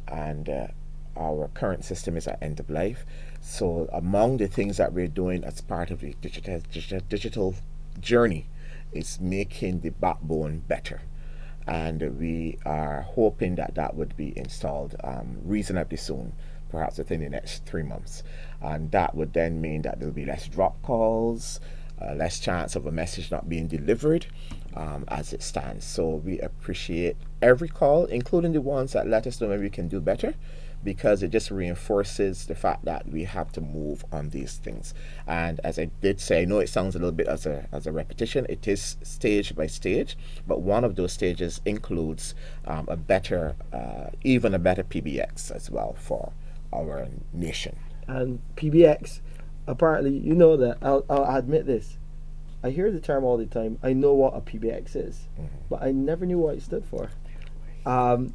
our current system is at end of life. So among the things that we're doing as part of the digital journey is making the backbone better. And we are hoping that would be installed reasonably soon, perhaps within the next 3 months. And that would then mean that there'll be less drop calls, less chance of a message not being delivered as it stands. So we appreciate every call, including the ones that let us know maybe we can do better, because it just reinforces the fact that we have to move on these things. And as I did say, I know it sounds a little bit as a repetition. It is stage by stage, but one of those stages includes even a better PBX as well for our nation. And PBX, apparently, you know that, I'll admit this, I hear the term all the time. I know what a PBX is, but I never knew what it stood for.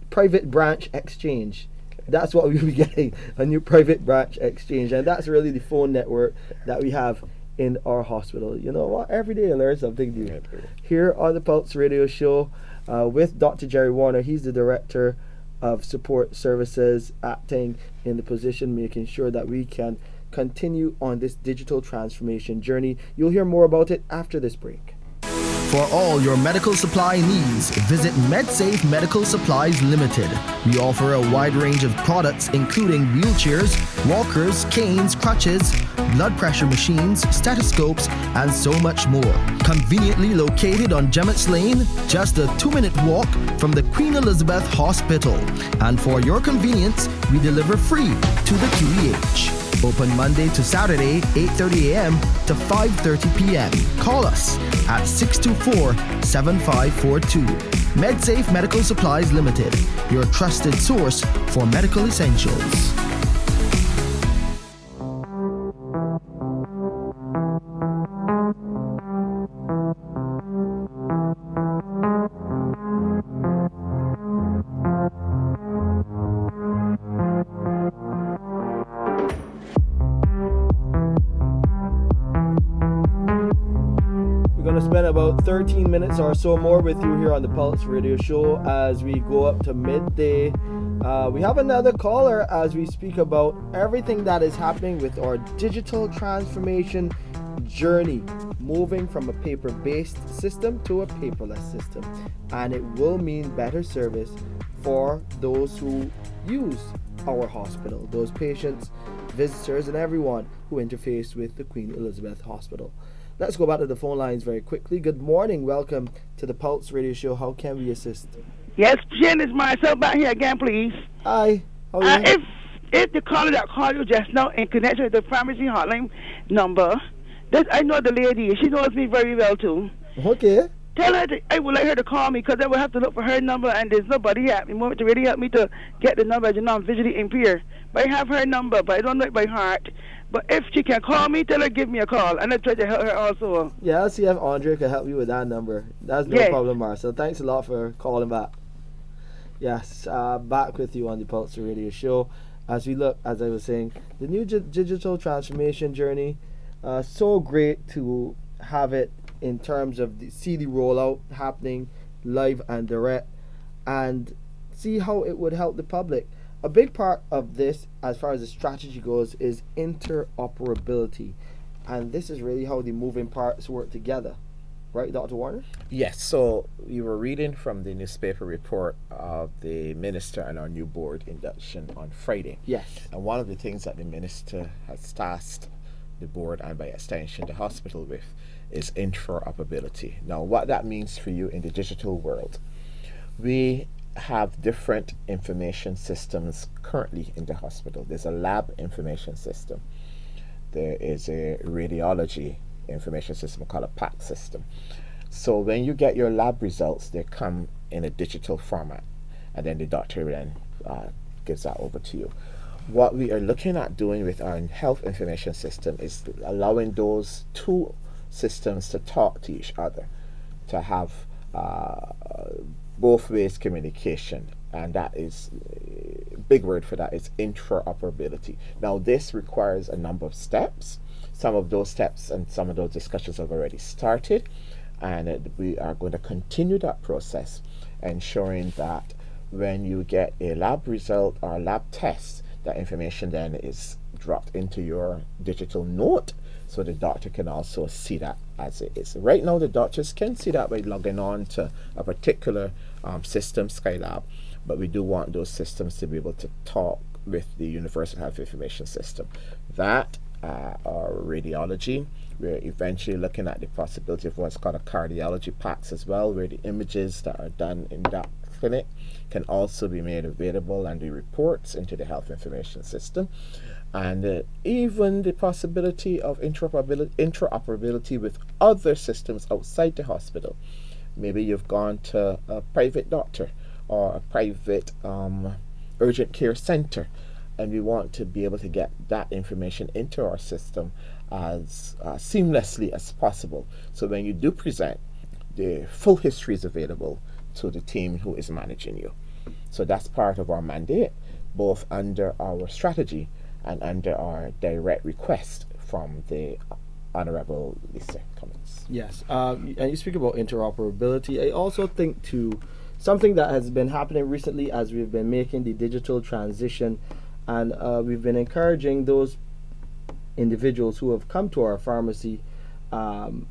Private branch exchange. That's what we'll be getting, a new private branch exchange, and that's really the phone network that we have in our hospital. You know what? Every day I learn something new. Here on the Pulse Radio Show with Dr. Gerry Warner. He's the director of support services acting in the position, making sure that we can continue on this digital transformation journey. You'll hear more about it after this break. For all your medical supply needs, visit MedSafe Medical Supplies Limited. We offer a wide range of products including wheelchairs, walkers, canes, crutches, blood pressure machines, stethoscopes, and so much more. Conveniently located on Gemmett's Lane, just a 2-minute walk from the Queen Elizabeth Hospital. And for your convenience, we deliver free to the QEH. Open Monday to Saturday, 8:30 a.m. to 5:30 p.m. Call us at 624-7542. MedSafe Medical Supplies Limited, your trusted source for medical essentials. Spend about 13 minutes or so more with you here on the Pulse Radio Show as we go up to midday. We have another caller as we speak about everything that is happening with our digital transformation journey, moving from a paper-based system to a paperless system. And it will mean better service for those who use our hospital, those patients, visitors, and everyone who interface with the Queen Elizabeth Hospital. Let's go back to the phone lines very quickly. Good morning. Welcome to the Pulse Radio Show. How can we assist? Yes, Jen, is myself back here again, please. Hi. How are you? If the caller that called you just now in connection with the pharmacy hotline number, I know the lady. She knows me very well, too. Okay. Tell her I would like her to call me because I will have to look for her number, and there's nobody at the moment to really help me to get the number. As you know, I'm visually impaired. But I have her number, but I don't know it by heart. But if she can call me, tell her give me a call, and I'll try to help her also. Yeah, I'll see if Andre can help you with that number. That's no problem, Marcel. Thanks a lot for calling back. Yes, back with you on the Pulse Radio Show. As we look, as I was saying, the new digital transformation journey, so great to have it in terms of see the rollout happening live and direct, and see how it would help the public. A big part of this, as far as the strategy goes, is interoperability. And this is really how the moving parts work together. Right, Dr. Warner? Yes, so you were reading from the newspaper report of the minister and our new board induction on Friday. Yes. And one of the things that the minister has tasked the board and by extension the hospital with is interoperability. Now, what that means for you in the digital world, we have different information systems currently in the hospital. There's a lab information system. There is a radiology information system called a PAC system. So when you get your lab results, they come in a digital format, and then the doctor then gives that over to you. What we are looking at doing with our health information system is allowing those two systems to talk to each other, to have both ways communication, and that is a big word for that is interoperability. Now this requires a number of steps. Some of those steps and some of those discussions have already started, and we are going to continue that process, ensuring that when you get a lab result or a lab test, that information then is dropped into your digital note, so the doctor can also see that as it is. Right now, the doctors can see that by logging on to a particular system, Skylab, but we do want those systems to be able to talk with the Universal Health Information System. That or radiology, we're eventually looking at the possibility of what's called a cardiology PACS as well, where the images that are done in that clinic can also be made available and the reports into the health information system. And even the possibility of interoperability with other systems outside the hospital. Maybe you've gone to a private doctor or a private urgent care center, and we want to be able to get that information into our system as seamlessly as possible. So when you do present, the full history is available to the team who is managing you. So that's part of our mandate, both under our strategy and under our direct request from the Honorable Lisa Cummins. Yes, and you speak about interoperability. I also think too something that has been happening recently as we've been making the digital transition, and we've been encouraging those individuals who have come to our pharmacy and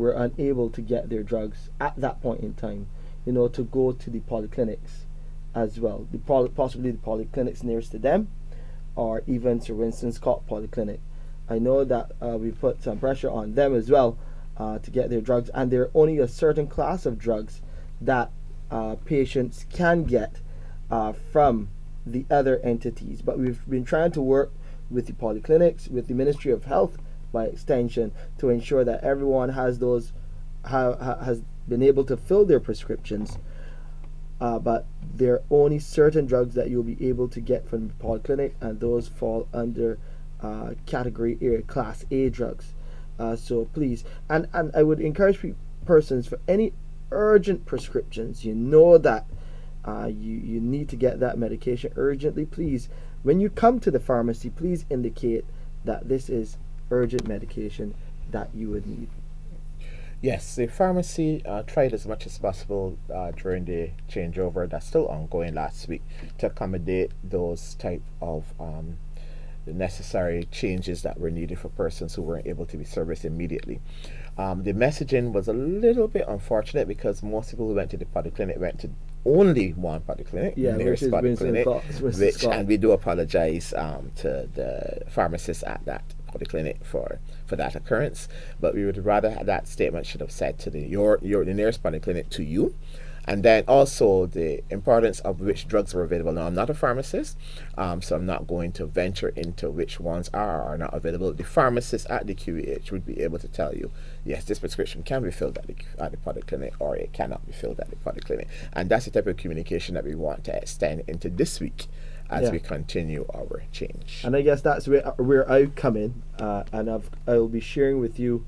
were unable to get their drugs at that point in time, to go to the polyclinics as well, possibly the polyclinics nearest to them, or even Sir Winston Scott Polyclinic. I know that we put some pressure on them as well to get their drugs, and there are only a certain class of drugs that patients can get from the other entities. But we've been trying to work with the polyclinics, with the Ministry of Health by extension, to ensure that everyone has has been able to fill their prescriptions. But there are only certain drugs that you'll be able to get from the polyclinic, and those fall under category A, Class A drugs. So please, and I would encourage persons for any urgent prescriptions, that you need to get that medication urgently. Please, when you come to the pharmacy, please indicate that this is urgent medication that you would need. Yes, the pharmacy tried as much as possible during the changeover that's still ongoing last week to accommodate those type of the necessary changes that were needed for persons who weren't able to be serviced immediately. The messaging was a little bit unfortunate because most people who went to the polyclinic went to only one polyclinic, which is polyclinic, and we do apologize to the pharmacists at that polyclinic for that occurrence. But we would rather that statement should have said to the nearest polyclinic to you. And then also the importance of which drugs were available. Now, I'm not a pharmacist, so I'm not going to venture into which ones are or are not available. The pharmacist at the QEH would be able to tell you, yes, this prescription can be filled at the polyclinic, or it cannot be filled at the polyclinic. And that's the type of communication that we want to extend into this week as we continue our change. And I guess that's where I come in, and I'll be sharing with you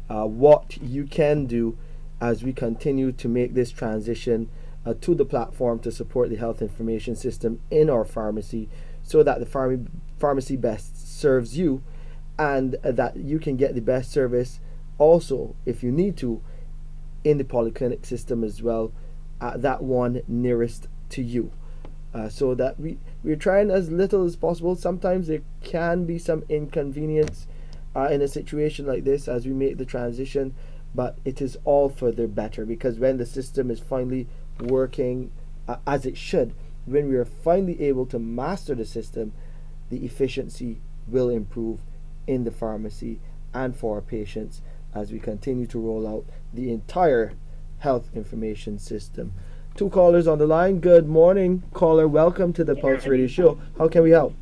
what you can do as we continue to make this transition to the platform to support the health information system in our pharmacy, so that the pharmacy best serves you, and that you can get the best service also, if you need to, in the polyclinic system as well, at that one nearest to you. So that we're trying as little as possible. Sometimes there can be some inconvenience in a situation like this as we make the transition, but it is all for the better, because when the system is finally working as it should, when we are finally able to master the system, the efficiency will improve in the pharmacy and for our patients as we continue to roll out the entire health information system. 2 callers on the line. Good morning, caller. Welcome to the Pulse Radio Show. How can we help?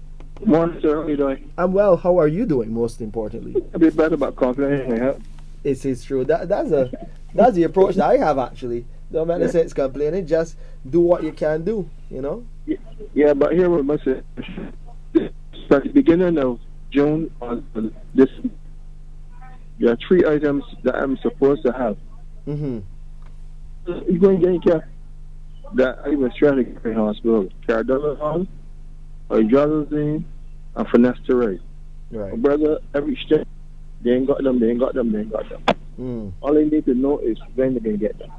Morning, sir. How are you doing? I'm well. How are you doing, most importantly? A bit better about complaining. Help. It is true. That's the approach that I have, actually. Don't make sense complaining. Just do what you can do, Yeah, but here we must say, at the beginning of June on this, there are 3 items that I'm supposed to have. Mm-hmm. You're going to get care that I was trying to get in hospital. Cardolazole, hydrazine, and finasteride. Right. My brother, every step, they ain't got them. All they need to know is when they can get them.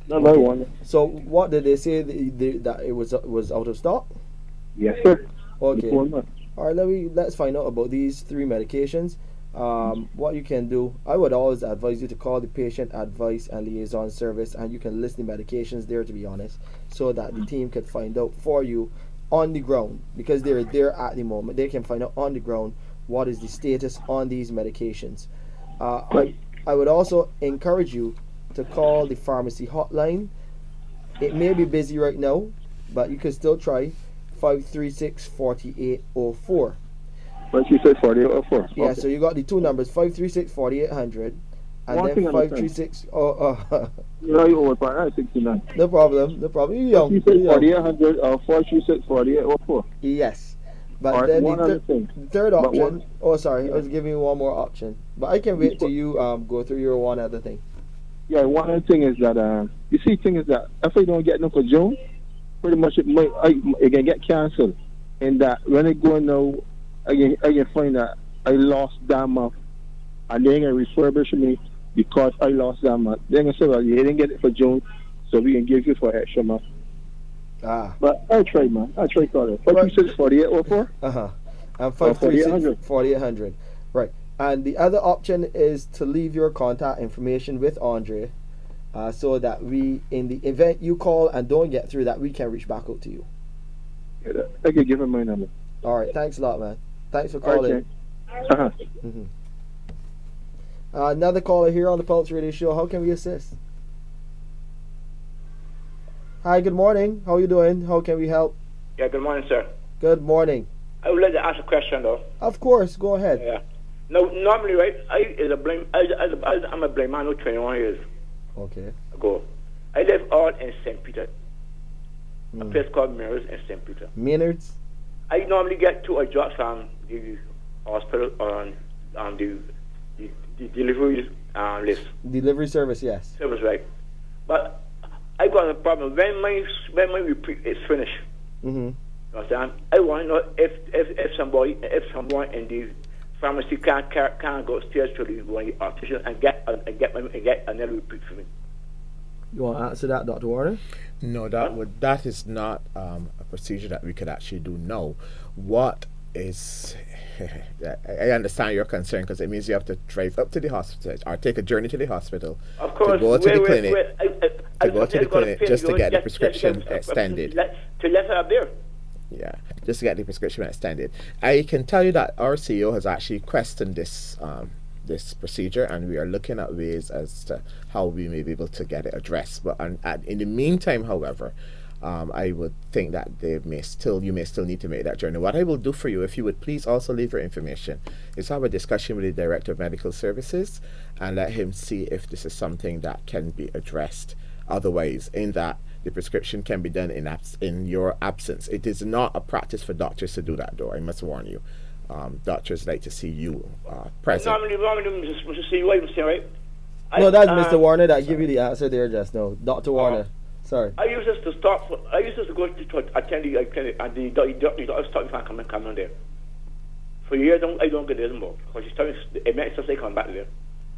Number one. So what did they say that it was out of stock? Yes, sir. Okay. All right. Let's find out about these 3 medications. What you can do, I would always advise you to call the patient advice and liaison service, and you can list the medications there, to be honest, so that the team can find out for you on the ground, because they're there at the moment. They can find out on the ground what is the status on these medications. I would also encourage you to call the pharmacy hotline. It may be busy right now, but you can still try 536-4804. 536-4804. Yeah, okay. so you got the 2 numbers, 536-4800, and One then thing 536. You over 569. No problem. You're young. 4800 or 436-4804. Yes. But then the third option. Sorry, I was giving you one more option. But I can wait till you go through your one other thing. Yeah, one other thing is that if I don't get enough for June, pretty much it can get cancelled. And that when I go now, I can find that I lost that month, and they're gonna refurbish me because I lost that month. They're gonna say, well, you didn't get it for June, so we can give you for extra month. Ah. But I'll try, man. I'll try calling. 426-4804. And 4800. 4800. Right. And the other option is to leave your contact information with Andre, so that we, in the event you call and don't get through, that we can reach back out to you. Yeah, I can give him my number. All right. Thanks a lot, man. Thanks for calling. Okay. Another caller here on the Pulse Radio Show. How can we assist? Hi, good morning. How are you doing? How can we help? Yeah, good morning, sir. Good morning. I would like to ask a question, though. Of course, go ahead. Yeah. No, normally, right, I'm a blind man who 21 years ago. I live out in St. Peter, a place called Mirrors in St. Peter. Maynards? I normally get to a job from the hospital on the delivery list. Delivery service, yes. Service, right. But I got a problem. When my repeat is finished, you understand? I want to know if someone in the pharmacy can't go upstairs to the optician and get another repeat for me. You want to answer that, Dr. Warner? No, that is not a procedure that we could actually do now. What is I understand your concern, because it means you have to drive up to the hospital or take a journey to the hospital, of course, to go to the clinic just to get the prescription extended. To let her up there. Yeah, just to get the prescription extended. I can tell you that our CEO has actually questioned this procedure, and we are looking at ways as to how we may be able to get it addressed. But in the meantime, however, I would think that you may still need to make that journey. What I will do for you, if you would please also leave your information, is have a discussion with the Director of Medical Services and let him see if this is something that can be addressed otherwise, in that the prescription can be done in your absence. It is not a practice for doctors to do that, though. I must warn you. Doctors like to see you present. Normally, Mr. C. Williams, right? No, that's Mr. Warner that give you the answer there just now. Dr. Warner. Sorry. I used this to go to attend the clinic, and the doctor stopped me from coming there. For years, I don't get there anymore, because he's telling me it makes sense they come back there.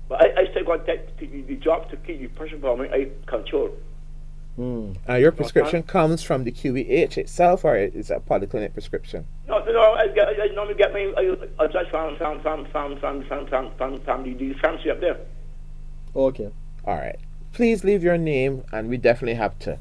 But I still got the job to keep the pressure for me, I control. Your prescription comes from the QEH itself, or is it a polyclinic prescription? No. I normally get my advice from the pharmacy up there. Okay. All right. Please leave your name, and we definitely have to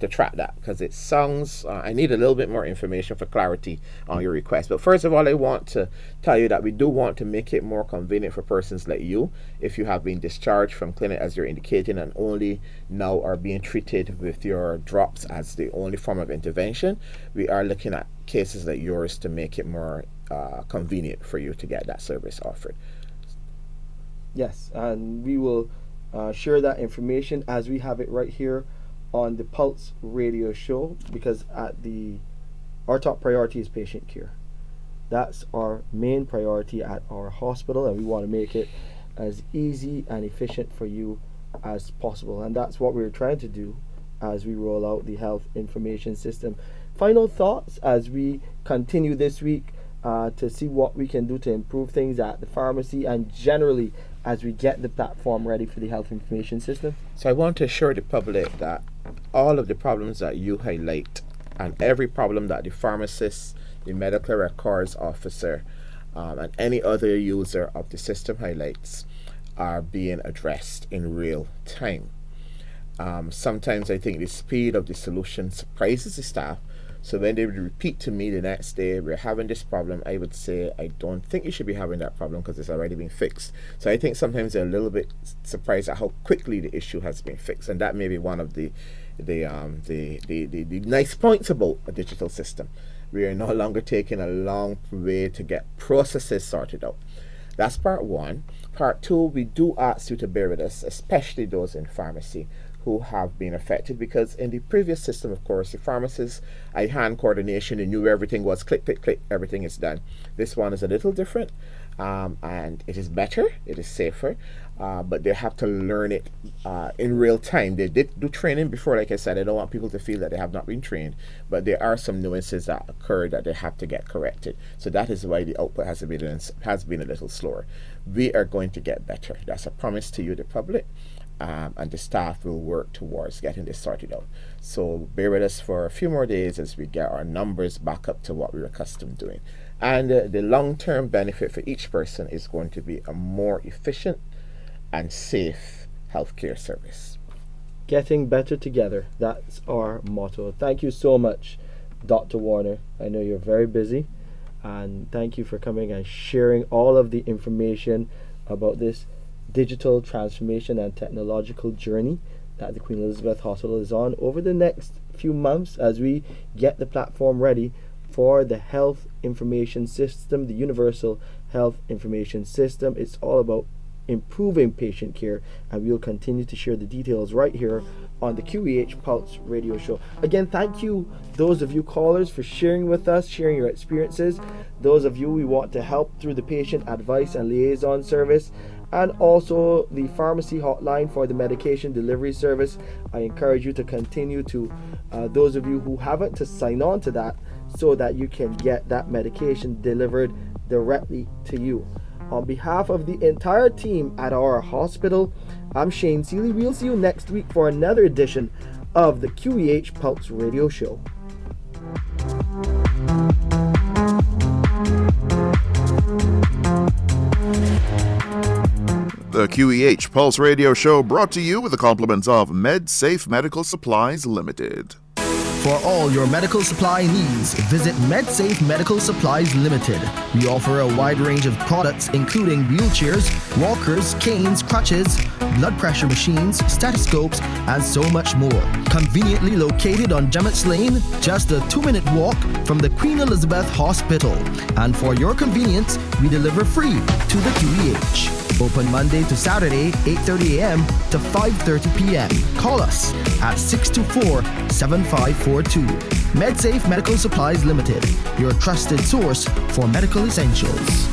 track that, because it sounds. I need a little bit more information for clarity on your request. But first of all, I want to tell you that we do want to make it more convenient for persons like you, if you have been discharged from clinic as you're indicating, and only now are being treated with your drops as the only form of intervention. We are looking at cases like yours to make it more convenient for you to get that service offered. Yes, and we will share that information as we have it right here on the Pulse Radio Show, because our top priority is patient care. That's our main priority at our hospital, and we want to make it as easy and efficient for you as possible, and that's what we're trying to do as we roll out the health information system. Final thoughts as we continue this week to see what we can do to improve things at the pharmacy and generally as we get the platform ready for the health information system. So I want to assure the public that all of the problems that you highlight, and every problem that the pharmacist, the medical records officer, and any other user of the system highlights, are being addressed in real time. Sometimes I think the speed of the solution surprises the staff. So when they would repeat to me the next day, we're having this problem, I would say, I don't think you should be having that problem because it's already been fixed. So I think sometimes they're a little bit surprised at how quickly the issue has been fixed, and that may be one of the nice points about a digital system. We are no longer taking a long way to get processes sorted out. That's part one. Part two, we do ask you to bear with us, especially those in pharmacy who have been affected, because in the previous system, of course, the pharmacists, hand coordination, they knew everything was click, click, click, everything is done. This one is a little different, and it is better, it is safer, but they have to learn it in real time. They did do training before, like I said. I don't want people to feel that they have not been trained, but there are some nuances that occur that they have to get corrected. So that is why the output has been a little slower. We are going to get better. That's a promise to you, the public. and the staff will work towards getting this sorted out. So bear with us for a few more days as we get our numbers back up to what we're accustomed doing. And the long-term benefit for each person is going to be a more efficient and safe healthcare service. Getting better together. That's our motto. Thank you so much, Dr. Warner. I know you're very busy, and thank you for coming and sharing all of the information about this digital transformation and technological journey that the Queen Elizabeth Hospital is on over the next few months as we get the platform ready for the health information system, the universal health information system. It's all about improving patient care, and we'll continue to share the details right here on the QEH Pulse radio show. Again, thank you, those of you callers, for sharing with us, sharing your experiences. Those of you we want to help through the patient advice and liaison service, and also the pharmacy hotline for the medication delivery service. I encourage you to continue to, those of you who haven't, to sign on to that so that you can get that medication delivered directly to you. On behalf of the entire team at our hospital, I'm Shane Seeley. We'll see you next week for another edition of the QEH Pulse Radio Show. The QEH Pulse Radio Show brought to you with the compliments of MedSafe Medical Supplies Limited. For all your medical supply needs, visit MedSafe Medical Supplies Limited. We offer a wide range of products including wheelchairs, walkers, canes, crutches, blood pressure machines, stethoscopes, and so much more. Conveniently located on Gemmett's Lane, just a 2-minute walk from the Queen Elizabeth Hospital. And for your convenience, we deliver free to the QEH. Open Monday to Saturday, 8:30 a.m. to 5:30 p.m. Call us at 624-7542. MedSafe Medical Supplies Limited, your trusted source for medical essentials.